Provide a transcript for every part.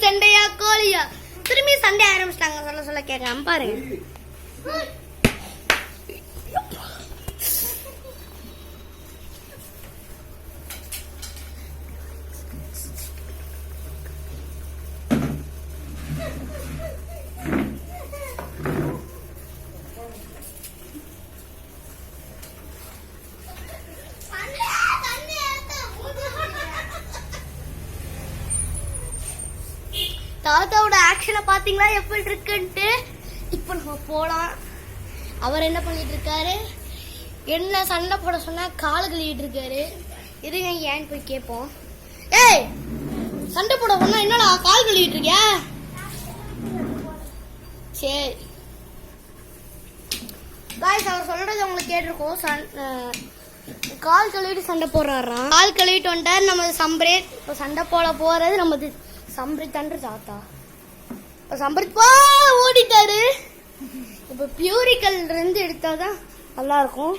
சண்டையா கோழியா? திரும்பி சண்டை ஆரம்பிச்சிட்டாங்க. சொல்ல சொல்ல கேட்காம பாருங்க. தாத்தாவோட ஆக்ஷனை பாத்தீங்களா எப்படி இருக்குன்ட்டு? இப்ப நம்ம போலாம். அவர் என்ன பண்ணிட்டு இருக்காரு? என்ன சண்டை போட சொன்னா கால கழுவிட்டு இருக்காரு. இருங்க ஏன்னு போய் கேட்போம். ஏய், சண்டை போட சொன்னா என்னடா கால் கழுவிட்டு இருக்கியா? சரி காய்ஸ், அவர் சொல்றது உங்களுக்கு கேட்டிருக்கோம். கால் கழுவிட்டு சண்டை போடுறாராம். கால் கழுவிட்டு வந்துட்டார் நம்ம சம்பரேத். இப்போ சண்டை போட போறது நமது சம்பிரித் அன்று தாத்தா. சம்பிரித் ஓடிட்டாரு. இப்ப பியூரிக்கல் இருந்து எடுத்தாதான் நல்லா இருக்கும்.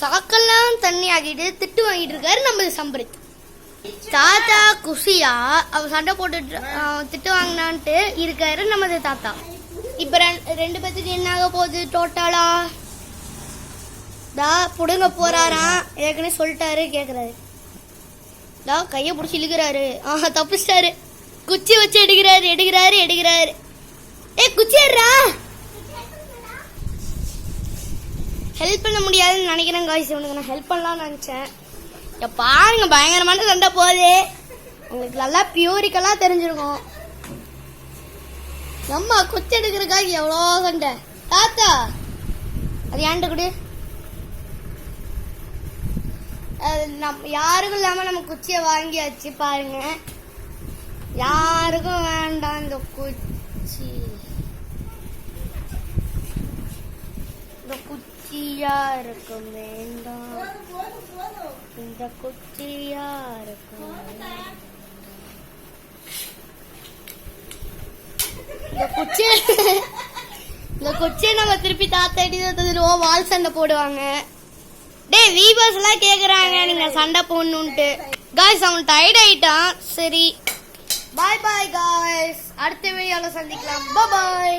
சாக்கெல்லாம் தண்ணி ஆகிட்டு திட்டு வாங்கிட்டு இருக்காரு நம்ம சம்பிரித். தாத்தா குஷியா அவ சண்டை போட்டு திட்டு வாங்கினான்ட்டு இருக்காரு நமது தாத்தா. இப்ப ரெண்டு பேத்துக்கு என்ன ஆக போகுது டோட்டலா? புடுங்க போறாராம். ஏற்கனவே சொல்லிட்டாரு. கேக்குறாரு. கைய புடிச்சு இழுக்கிறாரு. தப்பிச்சிட்டாரு. குச்சி வச்சு எடுக்கிறாரு. ஏ குச்சி ஏறா. ஹெல்ப் பண்ண முடியாதுன்னு நினைக்கிறேன் காய்ஸ். இவனுக்கு நான் ஹெல்ப் பண்ணலாம்னு நினைச்சேன். பாருங்க பயங்கரமான சண்டை போகுது. உங்களுக்கு நல்லா பியூரிக்கலா தெரிஞ்சிருக்கும். நம்ம குச்சி எடுக்கிறதுக்காக எவ்வளோ சண்டை. தாத்தா அது ஏன்ட்டு கூட யாருக்கும் இல்லாம நம்ம குச்சியை வாங்கியாச்சு. பாருங்க, யாருக்கும் வேண்டாம் இந்த குச்சி. இந்த குச்சியா இருக்கும் வேண்டாம். இந்த குச்சியா இருக்கும். இந்த குச்சியை நம்ம திருப்பி தாத்தா எடுத்துருவோம். வால் சண்டை போடுவாங்க. டேய் வீவர்ஸ் எல்லாம் கேக்குறாங்க நீங்க சண்டை போடணும்ட்டு. காய்ஸ் அவன் டயர்ட் ஆயிட்டான். சரி பாய் பாய் காய்ஸ், அடுத்த வீடியோல சந்திக்கலாம். பாய்.